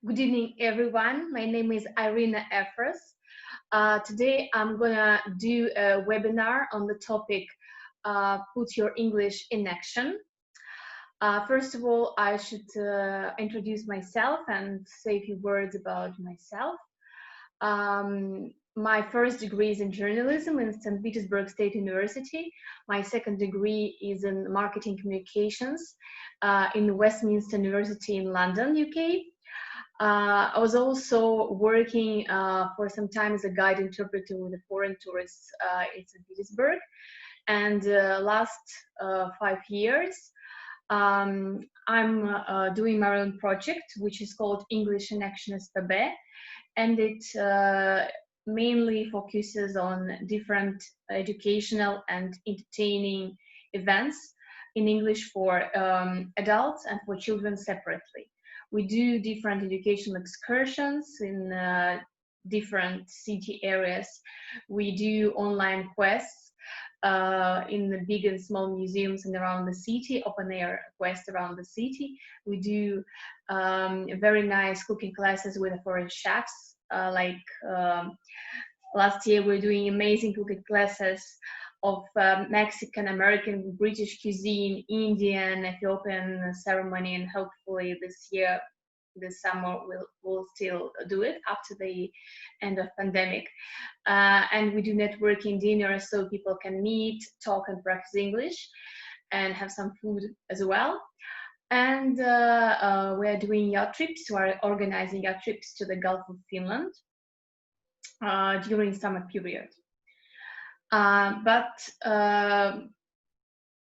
Good evening, everyone. My name is Irina Efros. Today, I'm gonna do a webinar on the topic Put Your English in Action. First of all, I should introduce myself and say a few words about myself. My first degree is in journalism in St. Petersburg State University. My second degree is in marketing communications in Westminster University in London, UK. I was also working for some time as a guide interpreter with the foreign tourists in St. Petersburg. And last 5 years, I'm doing my own project, which is called English in Action SPB, and it mainly focuses on different educational and entertaining events in English for adults and for children separately. We do different educational excursions in different city areas. We do online quests in the big and small museums and around the city, open air quests around the city. We do very nice cooking classes with foreign chefs. Last year, we're doing amazing cooking classes of Mexican, American, British cuisine, Indian, Ethiopian ceremony, and hopefully this year, this summer, we'll still do it after the end of pandemic. And we do networking dinners so people can meet, talk, and practice English, and have some food as well. And we're doing yacht trips. We're organizing yacht trips to the Gulf of Finland during summer period. But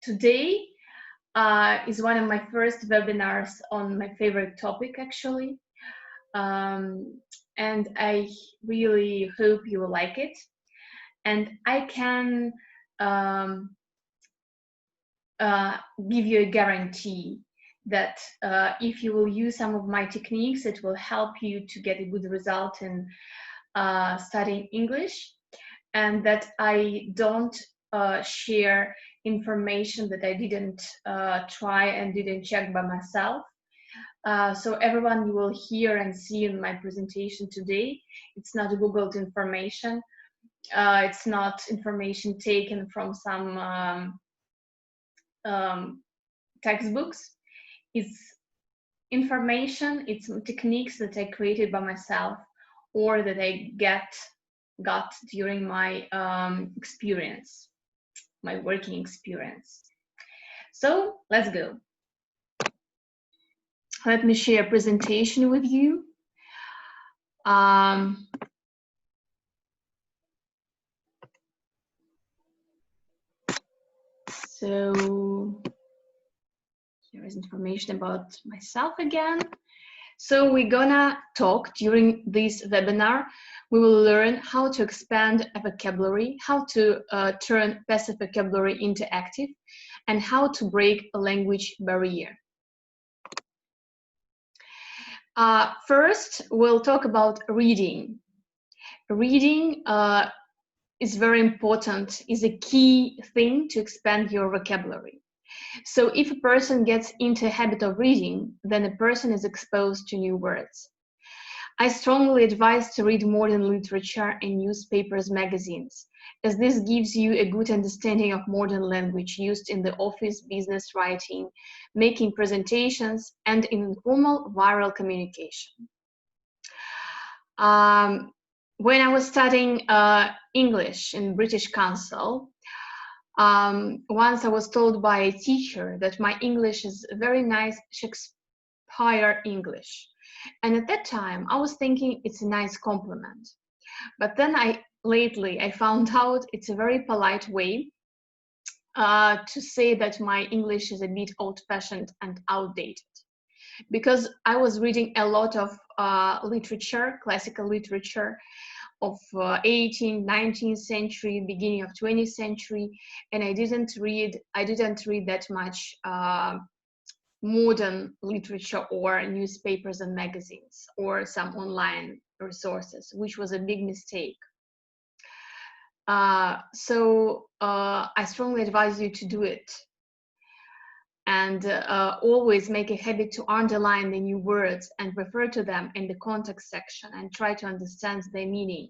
today is one of my first webinars on my favorite topic, actually. And I really hope you will like it. And I can give you a guarantee that if you will use some of my techniques, it will help you to get a good result in studying English, and that I don't share information that I didn't try and didn't check by myself. So everyone you will hear and see in my presentation today, it's not Googled information. It's not information taken from some textbooks. It's information, it's techniques that I created by myself or that I got during my experience, my working experience. So let's go. Let me share a presentation with you. So here is information about myself again. So we're gonna talk during this webinar. We will learn how to expand a vocabulary, how to turn passive vocabulary into active, and how to break a language barrier. First, we'll talk about reading. Reading is very important, is a key thing to expand your vocabulary. So if a person gets into a habit of reading, then a person is exposed to new words. I strongly advise to read modern literature and newspapers, magazines, as this gives you a good understanding of modern language used in the office, business writing, making presentations, and in informal viral communication. When I was studying English in British Council, once I was told by a teacher that my English is very nice Shakespeare English. And at that time, I was thinking it's a nice compliment. But then lately I found out it's a very polite way to say that my English is a bit old-fashioned and outdated. Because I was reading a lot of literature, classical literature, of 18th, 19th century, beginning of 20th century, and I didn't read that much modern literature or newspapers and magazines or some online resources, which was a big mistake. So I strongly advise you to do it. and always make a habit to underline the new words and refer to them in the context section and try to understand their meaning.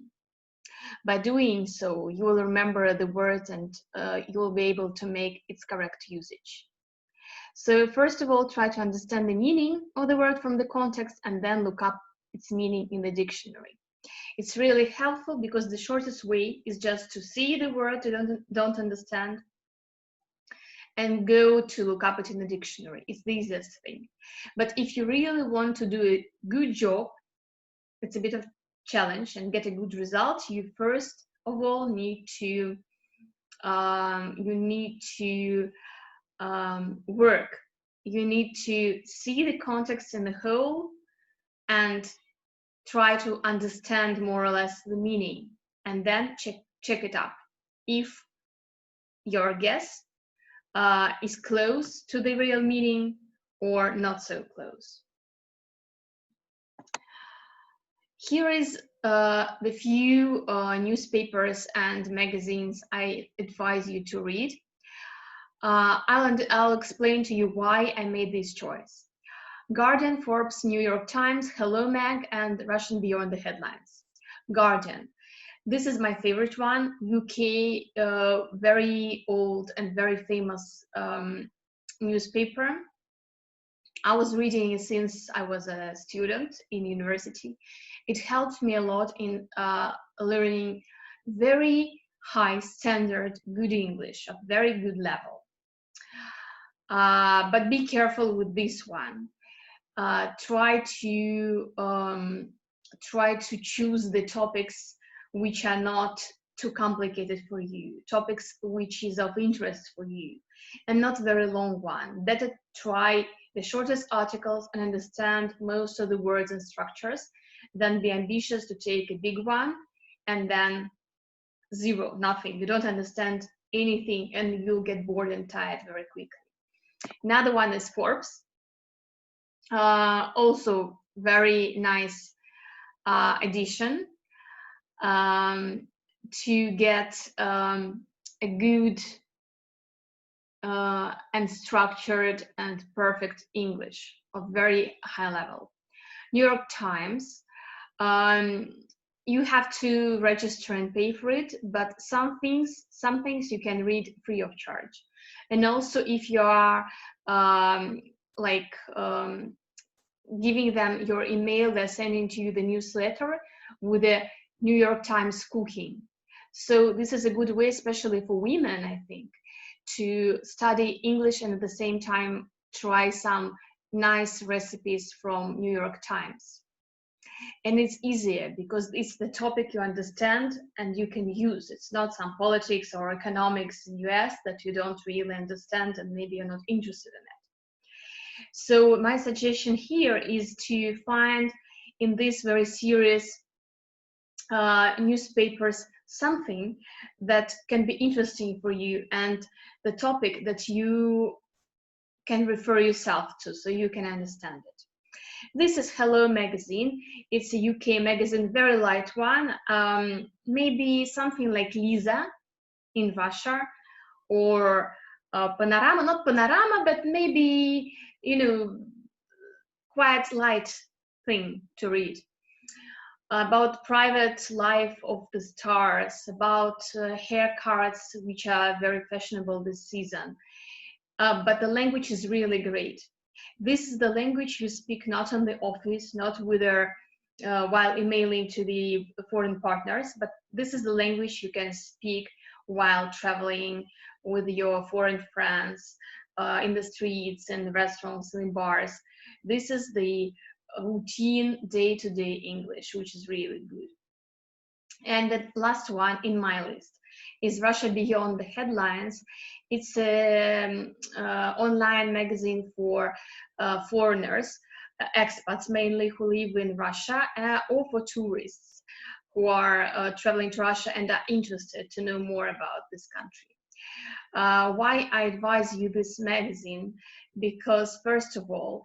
By doing so, you will remember the words and you will be able to make its correct usage. So first of all, try to understand the meaning of the word from the context and then look up its meaning in the dictionary. It's really helpful because the shortest way is just to see the word you don't understand and go to look up it in the dictionary. It's the easiest thing. But if you really want to do a good job, it's a bit of challenge and get a good result, you first of all need to work. You need to see the context in the whole and try to understand more or less the meaning, and then check it up if your guess is close to the real meaning or not so close. Here is the few newspapers and magazines I advise you to read. I'll explain to you why I made this choice. Guardian, Forbes, New York Times, Hello Mag, and Russian Beyond the Headlines. Guardian. This is my favorite one, UK, very old and very famous newspaper. I was reading it since I was a student in university. It helped me a lot in learning very high standard, good English, of very good level. But be careful with this one. Try to choose the topics which are not too complicated for you, topics which is of interest for you, and not very long one. Better try the shortest articles and understand most of the words and structures than be ambitious to take a big one and then zero, nothing. You don't understand anything and you'll get bored and tired very quickly. Another one is Forbes. Also very nice edition to get a good and structured and perfect English of very high level. New York Times, you have to register and pay for it, but some things you can read free of charge. And also if you are giving them your email, they're sending to you the newsletter with the New York Times cooking. So this is a good way, especially for women, I think, to study English and at the same time try some nice recipes from New York Times. And it's easier because it's the topic you understand and you can use. It's not some politics or economics in US that you don't really understand and maybe you're not interested in it. So my suggestion here is to find in these very serious newspapers something that can be interesting for you and the topic that you can refer yourself to so you can understand it. This is Hello magazine. It's a UK magazine, very light one, maybe something like Lisa in Russia, or Panorama, not Panorama, but maybe, you know, quite light thing to read. About private life of the stars, about haircuts, which are very fashionable this season. But the language is really great. This is the language you speak not in the office, not with while emailing to the foreign partners, but this is the language you can speak while traveling with your foreign friends in the streets and restaurants and bars. This is the routine day-to-day English, which is really good. And the last one in my list is Russia Beyond the Headlines. It's an online magazine for foreigners, expats mainly, who live in Russia, or for tourists who are traveling to Russia and are interested to know more about this country. Why I advise you this magazine? Because first of all,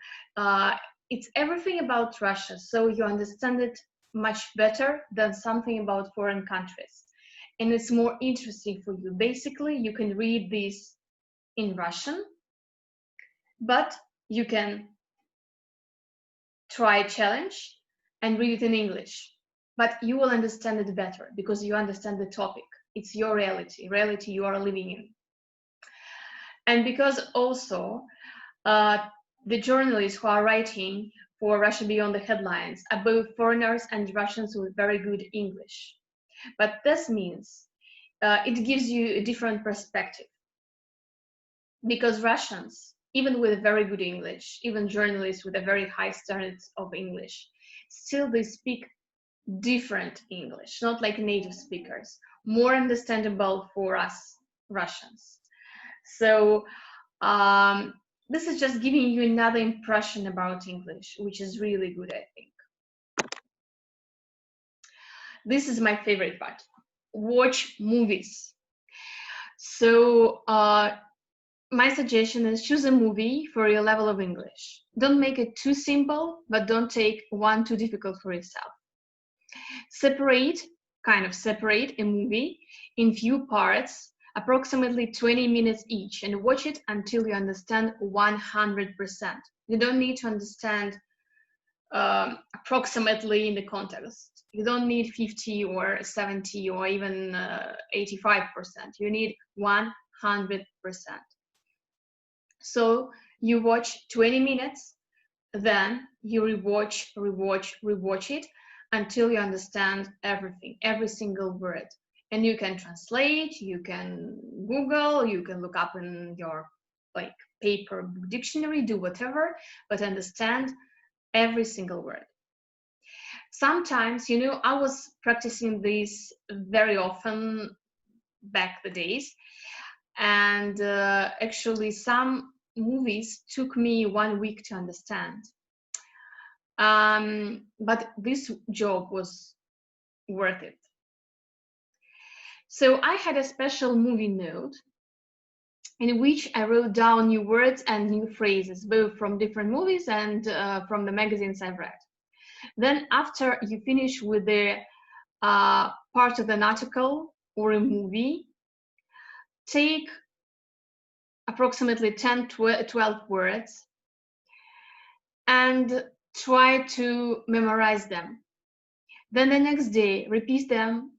it's everything about Russia, so you understand it much better than something about foreign countries. And it's more interesting for you. Basically, you can read this in Russian, but you can try a challenge and read it in English. But you will understand it better because you understand the topic. It's your reality you are living in. And because also the journalists who are writing for Russia Beyond the Headlines are both foreigners and Russians with very good English. But this means it gives you a different perspective. Because Russians, even with very good English, even journalists with a very high standards of English, still they speak different English, not like native speakers, more understandable for us Russians. So this is just giving you another impression about English, which is really good, I think. This is my favorite part. Watch movies. So my suggestion is choose a movie for your level of English. Don't make it too simple, but don't take one too difficult for yourself. Separate a movie in few parts, approximately 20 minutes each, and watch it until you understand 100%. You don't need to understand approximately in the context. You don't need 50 or 70 or even 85%. You need 100%. So you watch 20 minutes, then you rewatch it until you understand everything, every single word. And you can translate, you can Google, you can look up in your like paper dictionary, do whatever, but understand every single word. Sometimes, you know, I was practicing this very often back the days, and actually some movies took me 1 week to understand. But this job was worth it. So I had a special movie note in which I wrote down new words and new phrases, both from different movies and from the magazines I've read. Then after you finish with the part of an article or a movie, take approximately 10, 12 words and try to memorize them. Then the next day, repeat them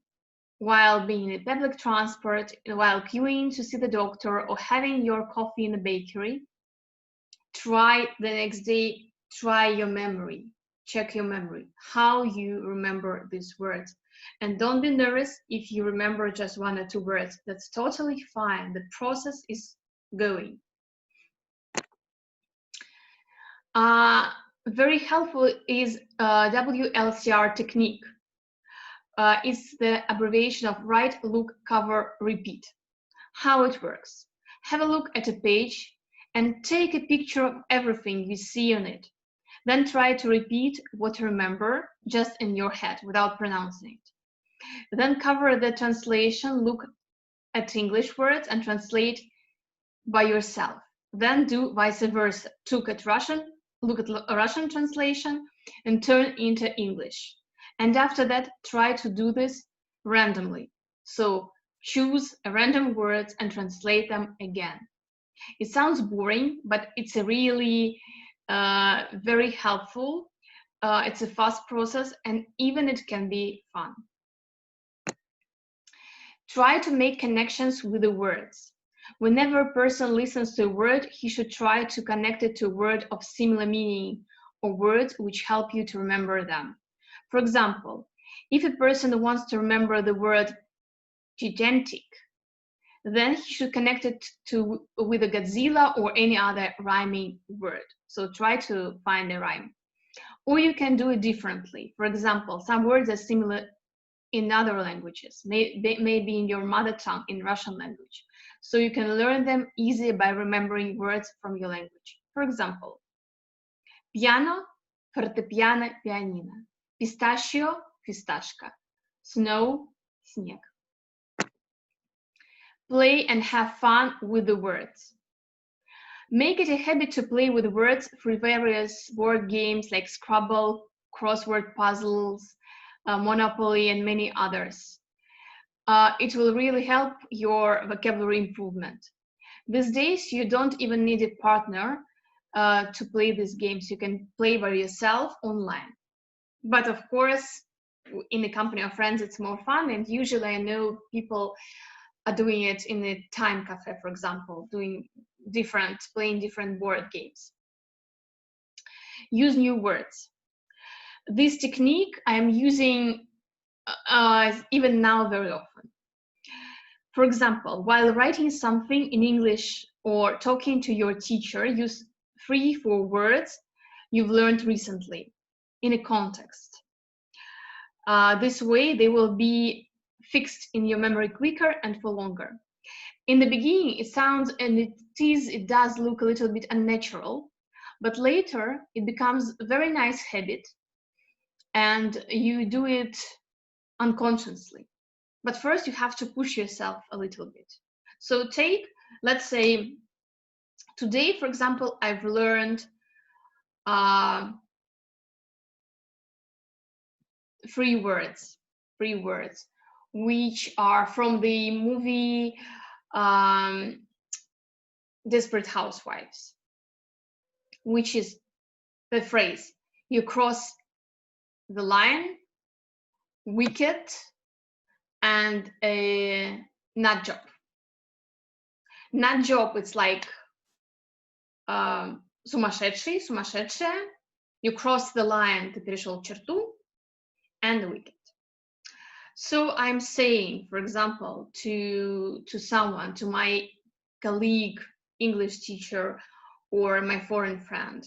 while being in public transport, while queuing to see the doctor, or having your coffee in the bakery. Try the next day, try your memory, check your memory, how you remember these words. And don't be nervous if you remember just 1 or 2 words. That's totally fine. The process is going. Very helpful is WLCR technique. It's the abbreviation of write, look, cover, repeat. How it works. Have a look at a page and take a picture of everything you see on it. Then try to repeat what you remember just in your head without pronouncing it. Then cover the translation, look at English words and translate by yourself. Then do vice versa. Look at a Russian translation and turn into English. And after that, try to do this randomly. So choose a random words and translate them again. It sounds boring, but it's a really very helpful. It's a fast process, and even it can be fun. Try to make connections with the words. Whenever a person listens to a word, he should try to connect it to a word of similar meaning or words which help you to remember them. For example, if a person wants to remember the word gigantic, then he should connect it with a Godzilla or any other rhyming word. So try to find a rhyme. Or you can do it differently. For example, some words are similar in other languages, maybe in your mother tongue, in Russian language. So you can learn them easily by remembering words from your language. For example, piano, fortepiano, pianino, pistachio, fistашка, snow, снег. Play and have fun with the words. Make it a habit to play with words through various board games like Scrabble, crossword puzzles, Monopoly, and many others. It will really help your vocabulary improvement. These days, you don't even need a partner. to play these games. You can play by yourself online. But of course, in the company of friends, it's more fun. And usually I know people are doing it in a time cafe, for example, playing different board games. Use new words. This technique I am using even now very often. For example, while writing something in English or talking to your teacher, use 3-4 words you've learned recently in a context. This way, they will be fixed in your memory quicker and for longer. In the beginning, it sounds and it does look a little bit unnatural, but later it becomes a very nice habit and you do it unconsciously. But first you have to push yourself a little bit. So let's say, today, for example, I've learned 3 words, which are from the movie Desperate Housewives, which is the phrase, you cross the line, wicked, and a nut job. Nut job, it's like сумасшедший, сумасшедшая. You cross the line, ты перешел черту, and wicked. So I'm saying, for example, to someone, to my colleague, English teacher, or my foreign friend,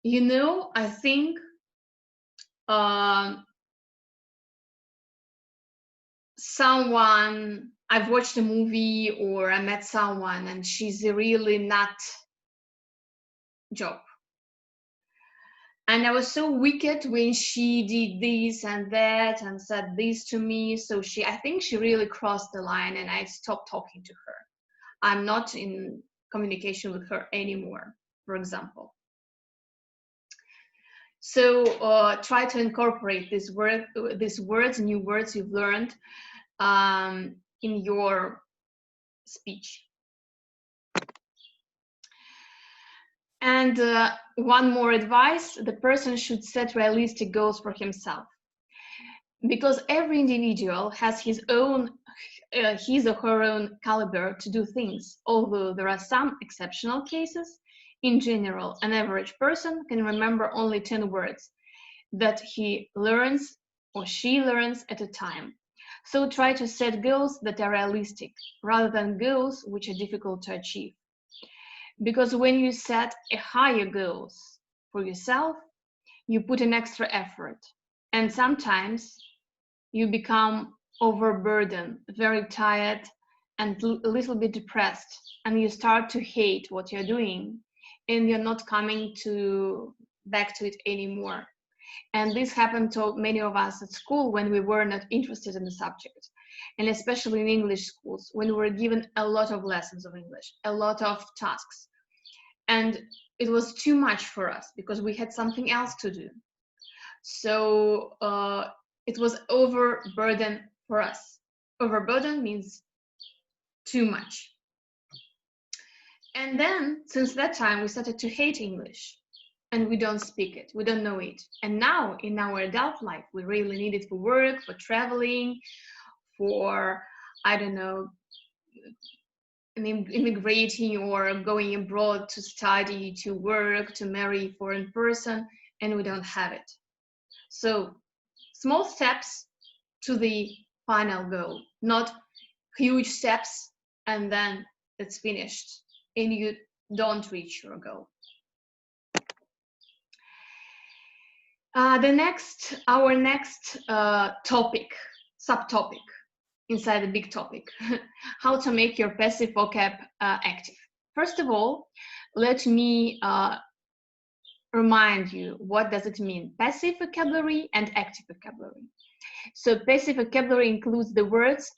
you know, I think someone, I've watched a movie or I met someone and she's a really nut job. And I was so wicked when she did this and that and said this to me. So I think she really crossed the line and I stopped talking to her. I'm not in communication with her anymore, for example. So try to incorporate these words, new words you've learned in your speech. And one more advice, the person should set realistic goals for himself. Because every individual has his or her own caliber to do things. Although there are some exceptional cases, in general, an average person can remember only 10 words that he learns or she learns at a time. So try to set goals that are realistic rather than goals which are difficult to achieve. Because when you set a higher goals for yourself, you put an extra effort. And sometimes you become overburdened, very tired, and a little bit depressed. And you start to hate what you're doing. And you're not coming back to it anymore. And this happened to many of us at school when we were not interested in the subject. And especially in English schools, when we were given a lot of lessons of English, a lot of tasks. And it was too much for us because we had something else to do. So it was overburden for us. Overburden means too much. And then, since that time, we started to hate English. And we don't speak it, we don't know it. And now, in our adult life, we really need it for work, for traveling, for, I don't know, immigrating or going abroad to study, to work, to marry a foreign person, and we don't have it. So, small steps to the final goal, not huge steps, and then it's finished, and you don't reach your goal. Our next subtopic inside the big topic, how to make your passive vocab active. First of all, let me remind you, what does it mean? Passive vocabulary and active vocabulary. So passive vocabulary includes the words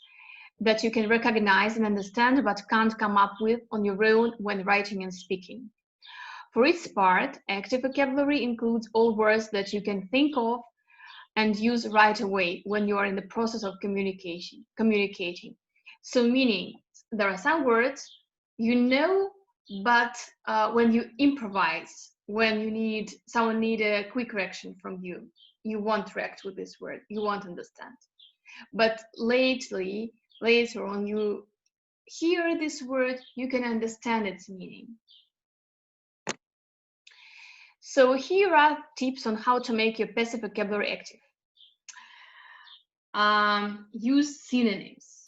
that you can recognize and understand but can't come up with on your own when writing and speaking. For its part, active vocabulary includes all words that you can think of and use right away when you are in the process of communicating. So meaning, there are some words you know But when you improvise, when someone need a quick reaction from you, you won't react with this word, you won't understand. But later on, you hear this word, you can understand its meaning. So here are tips on how to make your passive vocabulary active. Use synonyms.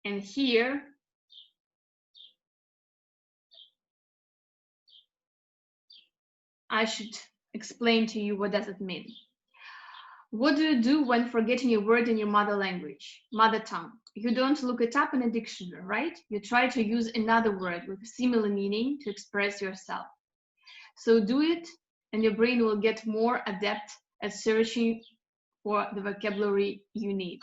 And here, I should explain to you what does it mean. What do you do when forgetting a word in your mother language, mother tongue? You don't look it up in a dictionary, right? You try to use another word with a similar meaning to express yourself. So do it, and your brain will get more adept at searching for the vocabulary you need.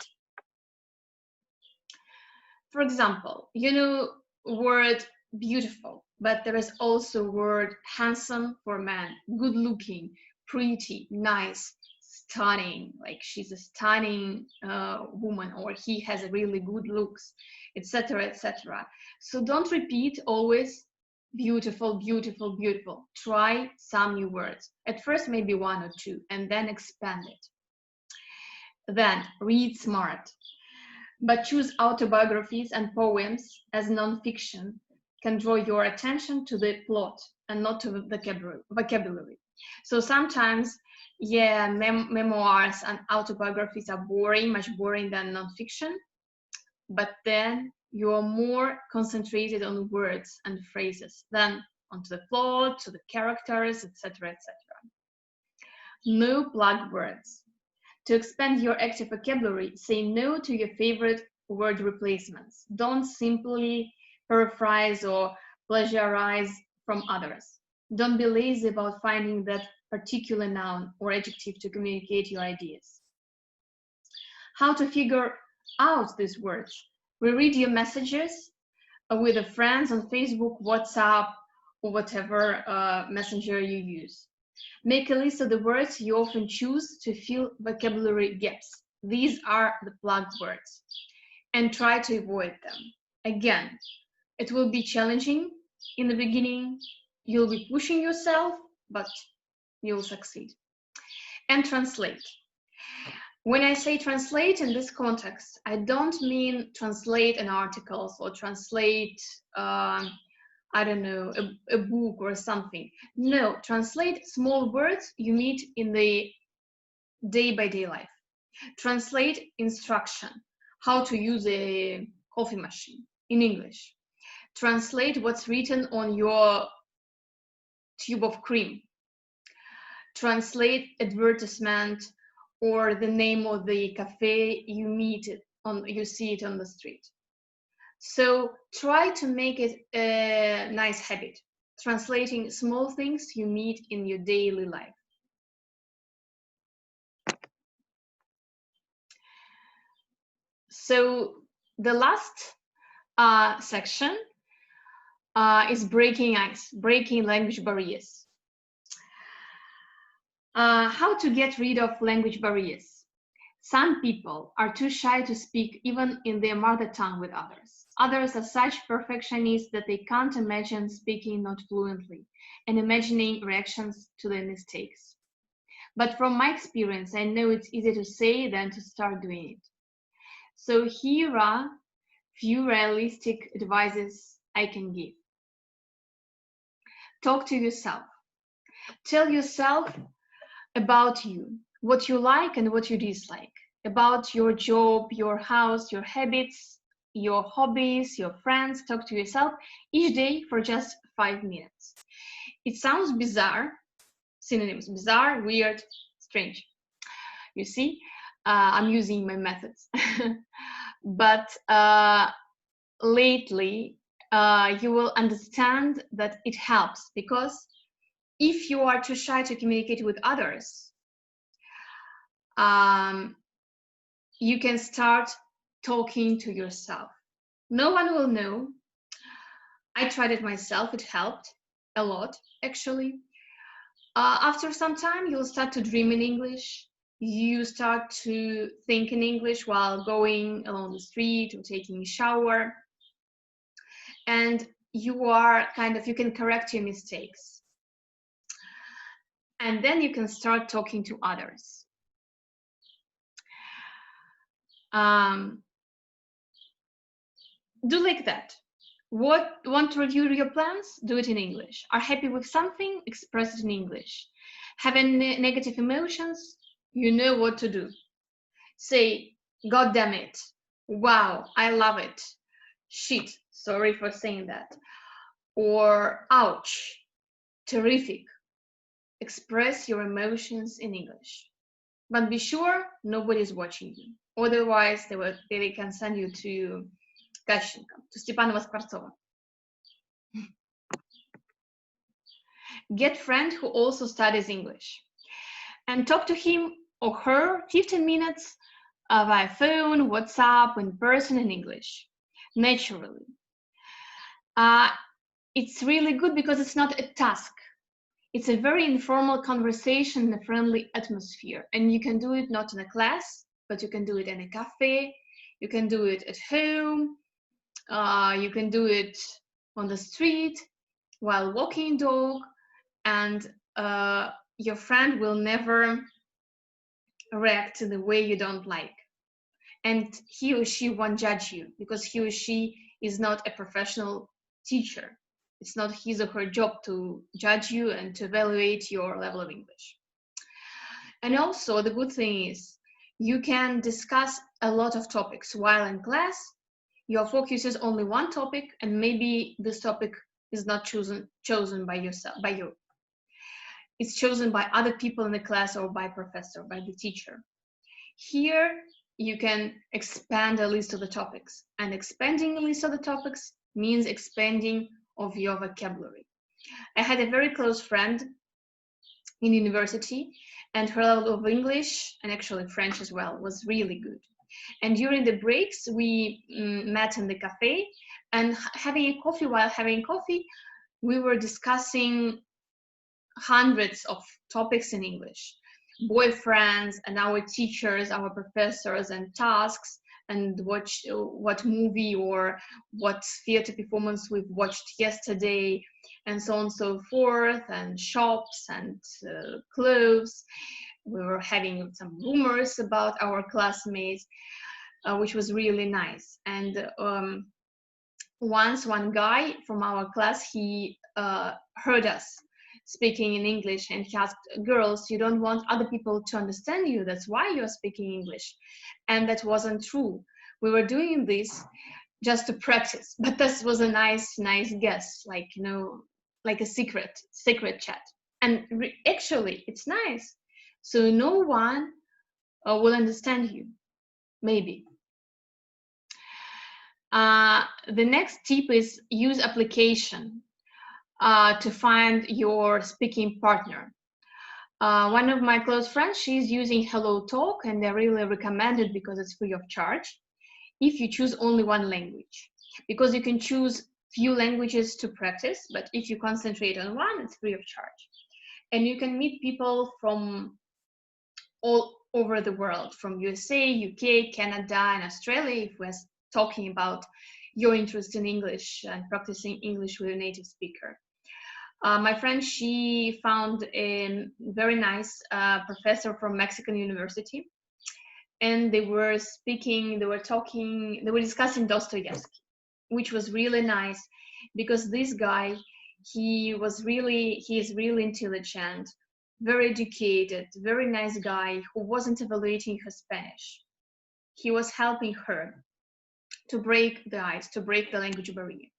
For example, you know word beautiful, but there is also word handsome for man, good looking, pretty, nice, stunning, like she's a stunning woman, or he has a really good looks, etc., etc. So don't repeat always beautiful, beautiful, beautiful. Try some new words. At first, maybe one or two, and then expand it. Then read smart. But choose autobiographies and poems as non-fiction can draw your attention to the plot and not to the vocabulary. So sometimes, yeah, memoirs and autobiographies are boring, much boring than non-fiction, but then you are more concentrated on words and phrases than onto the plot, to the characters, etc., etc. No plug words. To expand your active vocabulary, say no to your favorite word replacements. Don't simply paraphrase or plagiarize from others. Don't be lazy about finding that particular noun or adjective to communicate your ideas. How to figure out these words? Reread your messages with the friends on Facebook, WhatsApp, or whatever messenger you use. Make a list of the words you often choose to fill vocabulary gaps. These are the plug words. And try to avoid them. Again, it will be challenging in the beginning. You'll be pushing yourself, but you'll succeed. And translate. When I say translate in this context, I don't mean translate an article or translate I don't know, a book or something. No, translate small words you meet in the day-by-day life. Translate instruction, how to use a coffee machine in English. Translate what's written on your tube of cream. Translate advertisement or the name of the cafe you see it on the street. So try to make it a nice habit, translating small things you meet in your daily life. So the last section is breaking ice, breaking language barriers. How to get rid of language barriers. Some people are too shy to speak even in their mother tongue with others. Others are such perfectionists that they can't imagine speaking not fluently and imagining reactions to their mistakes. But from my experience, I know it's easier to say than to start doing it. So here are few realistic advices I can give. Talk to yourself. Tell yourself about you, what you like and what you dislike, about your job, your house, your habits, your hobbies, your friends. Talk to yourself each day for just 5 minutes. It sounds bizarre, synonyms, bizarre, weird, strange. You see, I'm using my methods. But lately, you will understand that it helps, because if you are too shy to communicate with others, you can start talking to yourself. No one will know. I tried it myself. It helped a lot, actually. After some time, you'll start to dream in English. You start to think in English while going along the street or taking a shower. And you are you can correct your mistakes. And then you can start talking to others. Do like that. Want to review your plans? Do it in English. Are happy with something? Express it in English. Having negative emotions? You know what to do. Say, God damn it. Wow, I love it. Shit, sorry for saying that. Or ouch, terrific. Express your emotions in English. But be sure nobody's watching you. Otherwise, they can send you to Gashchenko, to Stepanova Skvartsova. Get friend who also studies English. And talk to him or her 15 minutes via phone, WhatsApp, in person in English, naturally. It's really good because it's not a task. It's a very informal conversation in a friendly atmosphere. And you can do it not in a class, but you can do it in a cafe. You can do it at home. You can do it on the street while walking dog. And your friend will never react to the way you don't like. And he or she won't judge you because he or she is not a professional teacher. It's not his or her job to judge you and to evaluate your level of English. And also the good thing is you can discuss a lot of topics while in class. Your focus is only one topic, and maybe this topic is not chosen by you. It's chosen by other people in the class or by professor, by the teacher. Here you can expand a list of the topics, and expanding a list of the topics means expanding of your vocabulary. I had a very close friend in university, and her level of English, and actually French as well, was really good. And during the breaks, we met in the cafe, and while having coffee, we were discussing hundreds of topics in English. Boyfriends and our teachers, our professors, and tasks, and what movie or what theater performance we've watched yesterday, and so on and so forth, and shops and clothes. We were having some rumors about our classmates, which was really nice. And once one guy from our class, he heard us speaking in English, and he asked, girls, you don't want other people to understand you, that's why you're speaking English. And that wasn't true. We were doing this just to practice, but this was a nice guess, like, you know, like a secret chat. And actually it's nice, so no one will understand you, maybe. The next tip is use application to find your speaking partner. One of my close friends, she's using Hello Talk, and I really recommend it because it's free of charge if you choose only one language, because you can choose few languages to practice, but if you concentrate on one, it's free of charge. And you can meet people from all over the world, from USA, UK, Canada, and Australia, if we're talking about your interest in English and practicing English with a native speaker. My friend, she found a very nice professor from Mexican University, and they were discussing Dostoevsky, which was really nice because this guy, he is really intelligent, very educated, very nice guy who wasn't evaluating her Spanish. He was helping her to break the ice, to break the language barrier.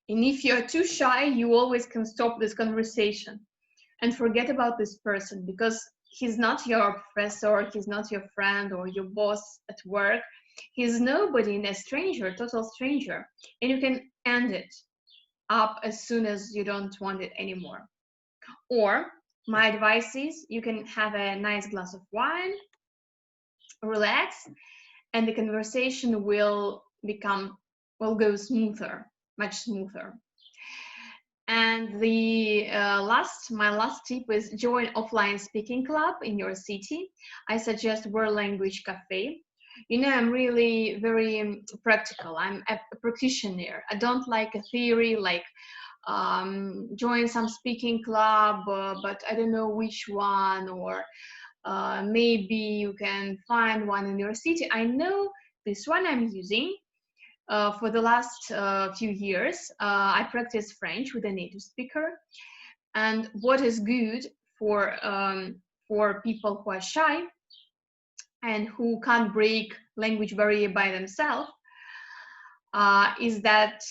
And if you're too shy, you always can stop this conversation and forget about this person, because he's not your professor, he's not your friend or your boss at work. He's nobody, and a stranger, total stranger. And you can end it up as soon as you don't want it anymore. Or my advice is you can have a nice glass of wine, relax, and the conversation will go smoother, much smoother. And my last tip is join offline speaking club in your city. I suggest World Language Cafe. You know, I'm really very practical. I'm a practitioner. I don't like a theory, like join some speaking club, but I don't know which one, or maybe you can find one in your city. I know this one I'm using for the last few years. I practice French with a native speaker, and what is good for people who are shy and who can't break language barrier by themselves is that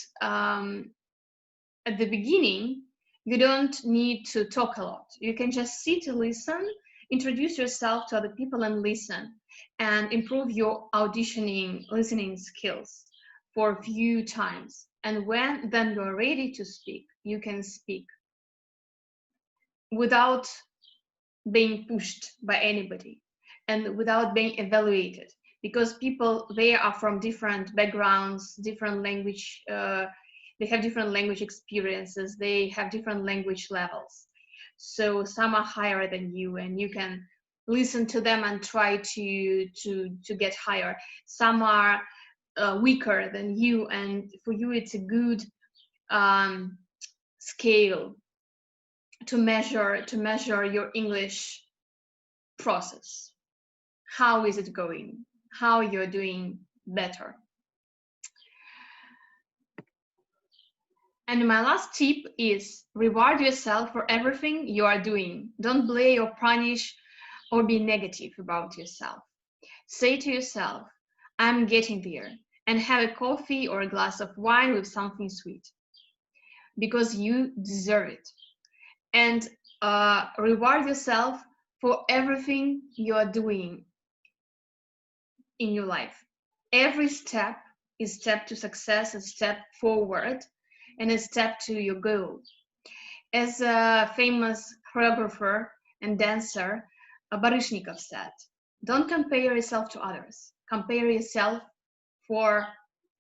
at the beginning, you don't need to talk a lot. You can just sit, listen, introduce yourself to other people and listen, and improve your auditioning, listening skills for a few times. And when then you're ready to speak, you can speak without being pushed by anybody and without being evaluated, because people, they are from different backgrounds, different language, they have different language experiences, they have different language levels. So some are higher than you, and you can listen to them and try to get higher. Some are weaker than you, and for you it's a good scale to measure your English process. How is it going? How you're doing better? And my last tip is reward yourself for everything you are doing. Don't blame or punish or be negative about yourself. Say to yourself, I'm getting there, and have a coffee or a glass of wine with something sweet, because you deserve it. And reward yourself for everything you are doing in your life. Every step is a step to success, a step forward, and a step to your goal. As a famous choreographer and dancer, Baryshnikov said, don't compare yourself to others. Compare yourself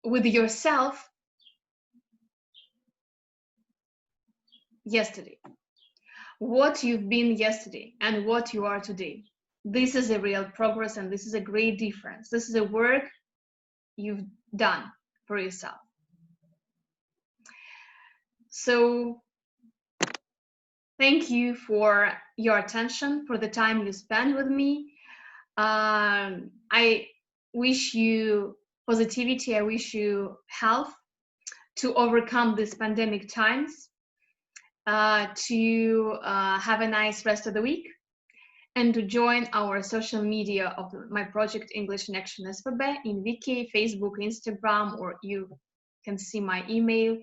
with yourself yesterday. What you've been yesterday and what you are today. This is a real progress, and this is a great difference. This is a work you've done for yourself. So thank you for your attention, for the time you spent with me. I wish you positivity. I wish you health to overcome these pandemic times, to have a nice rest of the week, and to join our social media of my project English in Action SVB in Wiki, Facebook, Instagram, or you can see my email.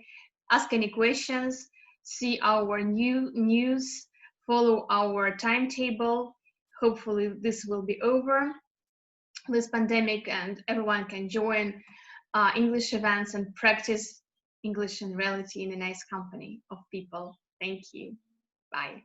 Ask any questions, see our new news, follow our timetable. Hopefully this will be over, this pandemic, and everyone can join English events and practice English in reality in a nice company of people. Thank you. Bye.